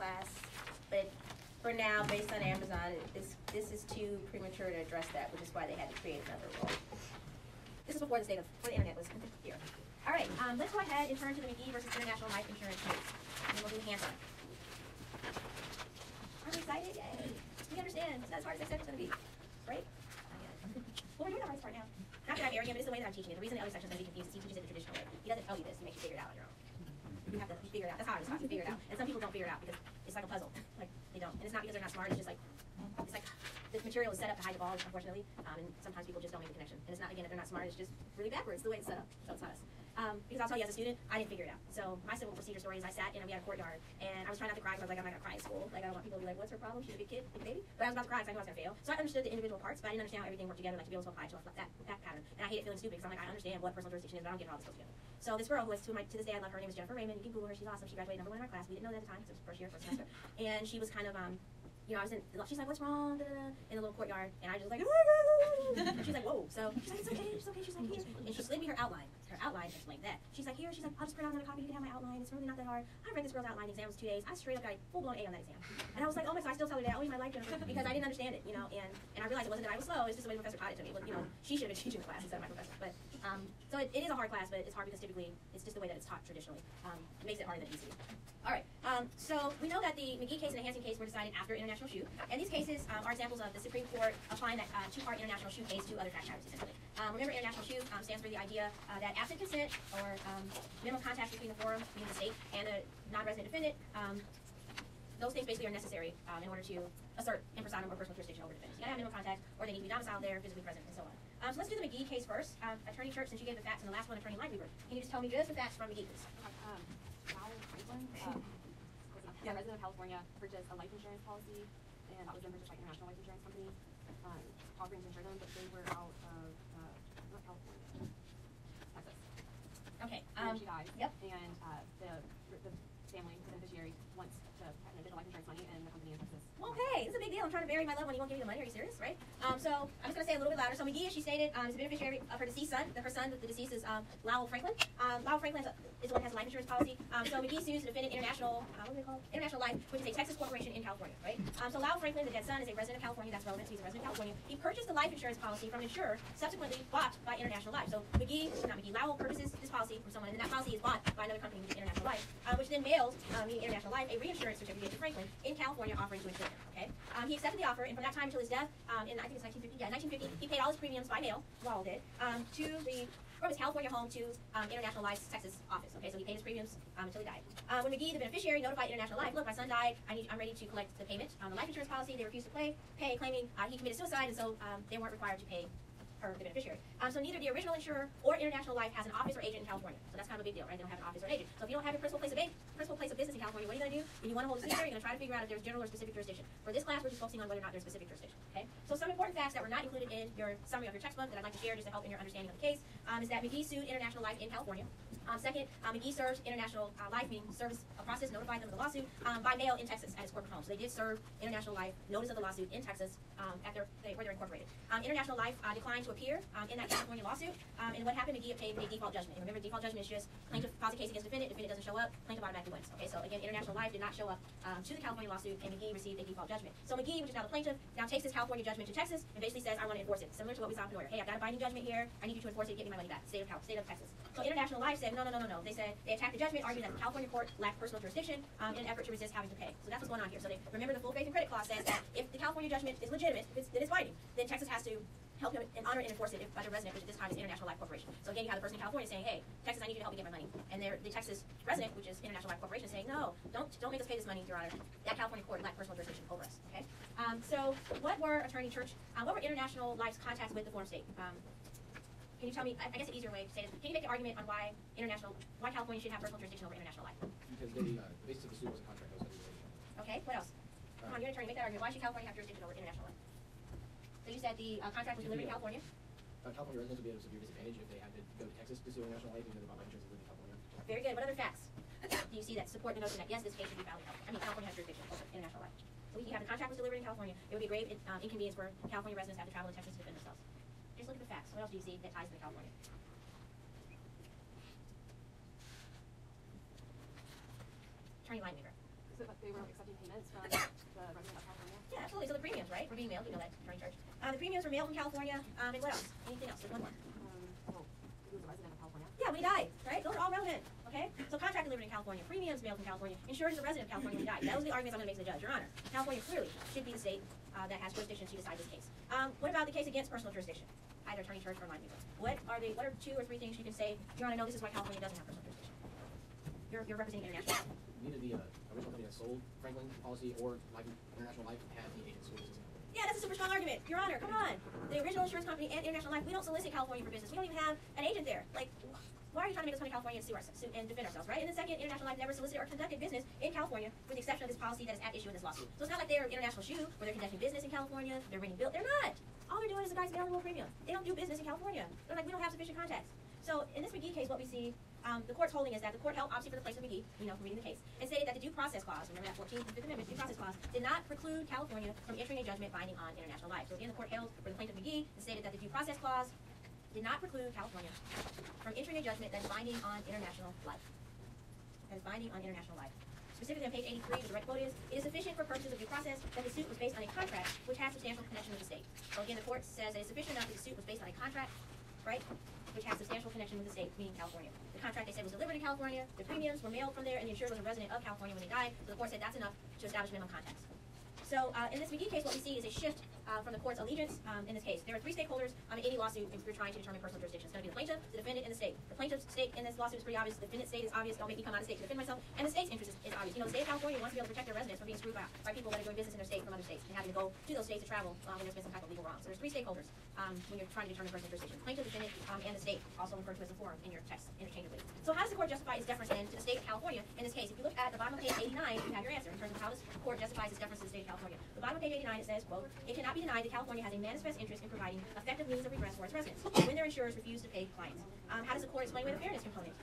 class, but for now, based on Amazon, this is too premature to address that, which is why they had to create another role. This is before the internet was here. All right, let's go ahead and turn to the McGee versus International Life Insurance case, and then we'll do the hands-on. Are we excited? Yay! We understand. It's not as hard as I said it's going to be, right? Well, we're doing the hardest part now. Not that I'm arrogant, but it's the way that I'm teaching it. The reason the other sections are going to be confused is he teaches it the traditional way. He doesn't tell you this. He makes you figure it out on your own. You have to figure it out. That's how I was taught, to figure it out. And some people don't figure it out because it's like a puzzle. Like, they don't. And it's not because they're not smart. It's just like, this material is set up to hide the balls, unfortunately. And sometimes people just don't make the connection. And it's not, again, that they're not smart. It's just really backwards the way it's set up. So it's not us. Because I'll tell you, as a student, I didn't figure it out. So my civil procedure story is I sat in, we had a courtyard, and I was trying not to cry because I was like, I'm not going to cry in school. Like, I don't want people to be like, what's her problem? She's a big kid, big baby. But I was about to cry because I knew I was going to fail. So I understood the individual parts, but I didn't understand how everything worked together, like to be able to apply it to that pattern. And I hated feeling stupid because I'm like, I understand what personal jurisdiction is, but I don't get how this goes together. So this girl who was, to this day I love her, name is Jennifer Raymond. You can Google her, she's awesome. She graduated #1 in our class. We didn't know that at the time because it was first year, first semester. And she was kind of, you know, she's like, what's wrong? Da, da, da, in the little courtyard. And I just like, and she's like, whoa. So she's like, it's okay, it's okay. She's like, here. And she slid me her outline. Her outline is like that. She's like, here. She's like, I'll just print out another copy. You can have my outline. It's really not that hard. I read this girl's outline. The exam was 2 days. I straight up got a full-blown A on that exam. And I was like, oh my God, I still tell her that. I always my life, Jennifer, because I didn't understand it, you know. And I realized it wasn't that I was slow. It's just the way the professor taught it to me. You know, she should have been teaching the class instead of my professor. But so it is a hard class, but it's hard because typically it's just the way that it's taught traditionally. It makes it harder than easy. All right. So we know that the McGee case and the Hansen case were decided after international shoe. And these cases are examples of the Supreme Court applying that two-part international shoe case to other fact patterns, essentially. Remember, international shoe stands for the idea that absent consent or minimum contact between the forum, meaning the state, and a non-resident defendant, those things basically are necessary in order to assert impersonum or personal jurisdiction over defendants. You gotta have minimum contact, or they need to be domiciled there, physically present, and so on. So let's do the McGee case first. Attorney Church, since you gave the facts, and the last one, Attorney Lightweaver, can you just tell me just the facts from McGee, please? A resident of California purchased a life insurance policy, and that was then purchased by International Life Insurance Company, offering to insure them, but they were out of not California, Texas. Okay. And she died. Yep. And the family, the beneficiary, wants to have an additional life insurance money, and the company in Texas. Okay, this is a big deal. I'm trying to bury my loved one. You won't give me the money. Are you serious? Right? So I'm just going to say a little bit louder. So McGee, as she stated, is a beneficiary of her deceased son. Her son, the deceased, is Lowell Franklin. Lowell Franklin is the one who has a life insurance policy. So McGee sues the defendant International, what do they call it? International Life, which is a Texas corporation in California, right? So Lowell Franklin, the dead son, is a resident of California. That's relevant. So he's a resident of California. He purchased the life insurance policy from an insurer, subsequently bought by International Life. So Lowell purchases this policy from someone, and then that policy is bought by another company, International Life, which then mails, meaning International Life, a reinsurance certificate to Franklin in California offering to insure him, okay? He accepted the offer, and from that time until his death, in I think it's 1950, yeah, 1950, he paid all his premiums by mail, Lowell did, from his California home to International Life's Texas office. Okay, so he paid his premiums until he died. When McGee, the beneficiary, notified International Life, look, my son died, I'm ready to collect the payment on the life insurance policy. They refused to pay, claiming he committed suicide, and so they weren't required to pay her, the beneficiary. So neither the original insurer or International Life has an office or agent in California. So that's kind of a big deal, right? They don't have an office or agent. So if you don't have a principal place of business in California, what are you going to do? When you want to hold a ceasefire, you're going to try to figure out if there's general or specific jurisdiction. For this class, we're just focusing on whether or not there's specific jurisdiction. Okay? So some important facts that were not included in your summary of your textbook that I'd like to share just to help in your understanding of the case is that McGee sued International Life in California. Second, McGee served International Life, meaning service a process, notified them of the lawsuit by mail in Texas at his corporate home. So they did serve International Life notice of the lawsuit in Texas where they're incorporated. International Life declined to appear in that California lawsuit, and what happened, McGee obtained a default judgment. And remember, default judgment is just plaintiff files a case against defendant doesn't show up, plaintiff automatically wins. Okay, so again, International Life did not show up to the California lawsuit, and McGee received a default judgment. So McGee, which is now the plaintiff, now takes this California judgment to Texas and basically says, I want to enforce it. Similar to what we saw in Pennoyer. Hey, I've got a binding judgment here, I need you to enforce it, get me my money back. State of Texas. So International Life said, no. They said they attacked the judgment, argued that the California court lacked personal jurisdiction in an effort to resist having to pay. So that's what's going on here. So they remember the full faith and credit clause says that if the California judgment is legitimate, then it's binding, then Texas has to help him and honor and enforce it by the resident, which at this time is International Life Corporation. So again, you have the person in California saying, hey, Texas, I need you to help me get my money. And the Texas resident, which is International Life Corporation, saying, no, don't make us pay this money, Your Honor. That California court lacked personal jurisdiction over us. Okay. So what were Attorney Church, what were International Life's contacts with the forum state? Can you tell me, I guess an easier way to say this, can you make the argument on why California should have personal jurisdiction over International Life? Because the basis of the suit was a contract that was under. Okay, what else? Come on, you're an attorney, make that argument. Why should California have jurisdiction over International Life? So you said the contract was delivered in California? California residents would be at a severe disadvantage if they had to go to Texas to sue International Life, even though they bought life insurance in California. Very good. What other facts do you see that support the notion that, yes, this case should be filed in California? I mean, California has jurisdiction over International Life. So you have the contract was delivered in California. It would be a grave inconvenience for California residents to have to travel to Texas to defend themselves. Just look at the facts. What else do you see that ties to California? Attorney Lightweaver. So that they were accepting payments from the resident of California. Yeah, absolutely. So the premiums, right, were being mailed. You know that, attorney church. The premiums were mailed from California. And what else? Anything else? There's one more. Well, he was a resident of California. Yeah, when he died, right? Those are all relevant. Okay? So contract delivered in California, premiums mailed from California, insured as a resident of California when he died. That was the arguments I'm going to make to the judge. Your Honor, California clearly should be the state that has jurisdiction to decide this case. What about the case against personal jurisdiction? Either attorney church or line people. What are 2 or 3 things you can say, Your Honor, no, this is why California doesn't have personal jurisdiction? You're representing international. Neither the original company that sold Franklin policy or International Life had any agents solicit. Yeah, that's a super strong argument. Your Honor, come on. The original insurance company and International Life, we don't solicit California for business. We don't even have an agent there. Like, why are you trying to make us come to California and sue and defend ourselves, right? And then second, International Life never solicited or conducted business in California with the exception of this policy that is at issue in this lawsuit. So it's not like they're International Shoe where they're conducting business in California, they're renting bill. They're not. All they're doing is the guys mailing the premium. They don't do business in California. They're like, we don't have sufficient contacts. So in this McGee case, what we see, the court's holding is that the court held, obviously for the plaintiff McGee, we know from reading the case, and stated that the due process clause, remember that 14th and 5th Amendment due process clause, did not preclude California from entering a judgment binding on International Life. So again, the court held for the plaintiff McGee and stated that the due process clause did not preclude California from entering a judgment that is binding on International Life. That is binding on International Life. Specifically on page 83, the direct quote is, it is sufficient for purposes of due process that the suit was based on a contract which has substantial connection with the state. So again, the court says that it's sufficient enough that the suit was based on a contract, right, which has substantial connection with the state, meaning California. The contract, they said, was delivered in California, the premiums were mailed from there, and the insured was a resident of California when they died, so the court said that's enough to establish minimum contacts. So in this McGee case, what we see is a shift from the court's allegiance in this case. There are 3 stakeholders in any lawsuit if you're trying to determine personal jurisdiction. It's going to be the plaintiff, the defendant, and the state. The plaintiff's stake in this lawsuit is pretty obvious. The defendant's state is obvious. Don't make me come out of state to defend myself. And the state's interest is obvious. You know, the state of California wants to be able to protect their residents from being screwed by people that are doing business in their state from other states and having to go to those states to travel when there's been some type of legal wrong. So there's 3 stakeholders when you're trying to determine personal jurisdiction. Plaintiff, defendant, and the state, also referred to as the forum in your text interchangeably. So how does the court justify its deference then to the state of California in this case? If you look at the bottom of page 89, you have your answer in terms of how this court justifies its deference to the state of California. The bottom of page 89, it says, quote, it cannot be denied that California has a manifest interest in providing effective means of redress for its residents when their insurers refuse to pay clients. How does the court explain away the fairness component?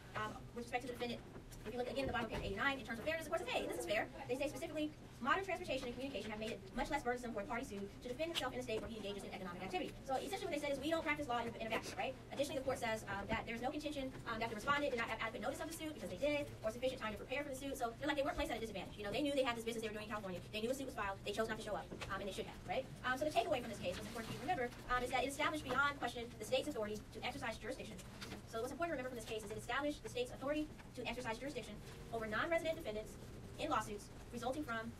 With respect to the defendant, if you look again at the bottom of page 89, in terms of fairness, the court says, hey, this is fair. They say specifically, modern transportation and communication have made it much less burdensome for a party sued to defend himself in a state where he engages in economic activity. So essentially what they said is we don't practice law in a vacuum, right? Additionally, the court says that there's no contention that the respondent did not have adequate notice of the suit because they did, or sufficient time to prepare for the suit. So they're like they weren't placed at a disadvantage. You know, they knew they had this business they were doing in California. They knew a suit was filed. They chose not to show up, and they should have, right? So the takeaway from this case, what's important for you to remember, is that it established beyond question the state's authority to exercise jurisdiction. So what's important to remember from this case is it established the state's authority to exercise jurisdiction over non-resident defendants in lawsuits resulting from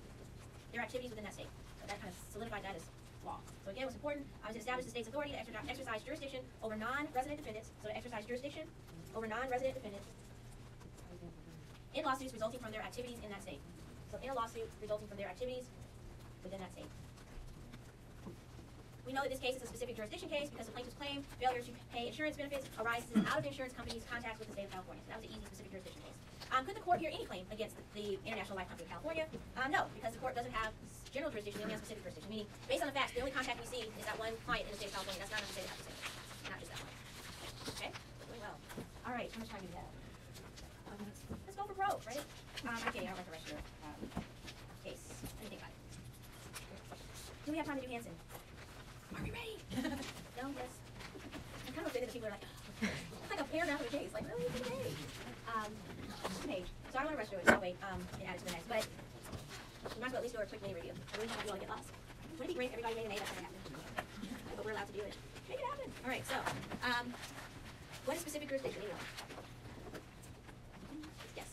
their activities within that state. So that kind of solidified that as law. So again, what's important is to establish the state's authority to exercise jurisdiction over non-resident defendants. So to exercise jurisdiction over non-resident defendants in lawsuits resulting from their activities in that state. So in a lawsuit resulting from their activities within that state. We know that this case is a specific jurisdiction case because the plaintiff's claim failure to pay insurance benefits arises out of the insurance company's contacts with the state of California. So that was an easy specific jurisdiction case. Could the court hear any claim against the International Life Company of California? No, because the court doesn't have general jurisdiction, they only have specific jurisdiction. Meaning, based on the facts, the only contact we see is that one client in the state of California. That's not enough to say they have to say it. Not just that one. Okay? Doing well. All right, how much time do we have? Let's go for pro, right? Okay, I don't like the rest of your case. Let me think about it. Do we have time to do Hanson? Are we ready? No, yes. I'm kind of offended that people are like, it's like a paragraph of a case. Like, really? Today? Page. So I don't want to rush through it, so I'll wait and add it to the next. But we might as well at least do a quick mini review. I really want you all to get lost. Wouldn't it be great if everybody made an A? That's never happened. But we're allowed to do it. Make it happen. All right, so what is specific jurisdiction? Anyone? Yes.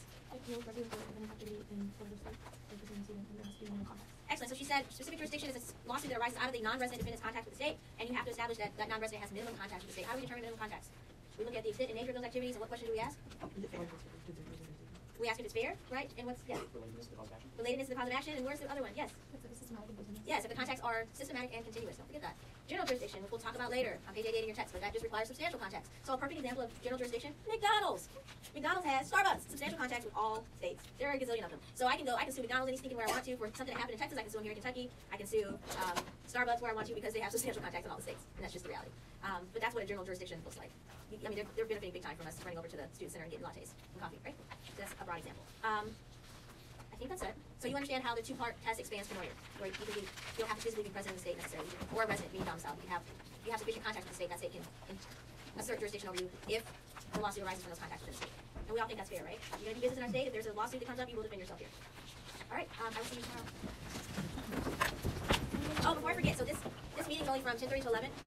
Excellent. So she said specific jurisdiction is a lawsuit that arises out of the non-resident defendant's contact with the state, and you have to establish that that non-resident has minimum contact with the state. How do we determine minimum contacts? We look at the extent and nature of those activities, and what question do we ask? We ask if it's fair, right? And what's, yeah? Relatedness to the cause of action. Relatedness to the cause of action, and where's the other one? Yes? Yes, if the contacts are systematic and continuous. Don't forget that. General jurisdiction, which we'll talk about later on page 88 in your text, but that just requires substantial contacts. So a perfect example of general jurisdiction, McDonald's. McDonald's has Starbucks, substantial contacts with all states. There are a gazillion of them. So I can sue McDonald's any stinking where I want to for something that happened in Texas. I can sue them here in Kentucky. I can sue Starbucks where I want to because they have substantial contacts in all the states. And that's just the reality. But that's what a general jurisdiction looks like. I mean, they're benefiting big time from us running over to the student center and getting lattes and coffee, right? So that's a broad example. I think that's it. So you understand how the two-part test expands from lawyer, where you don't have to physically be present in the state necessarily, or a resident being domiciled. You have sufficient contact with the state. That state can assert jurisdiction over you if the lawsuit arises from those contacts with the state. And we all think that's fair, right? You're going to do business in our state. If there's a lawsuit that comes up, you will defend yourself here. All right, I will see you tomorrow. Oh, before I forget, so this meeting's only from 10:30 to 11.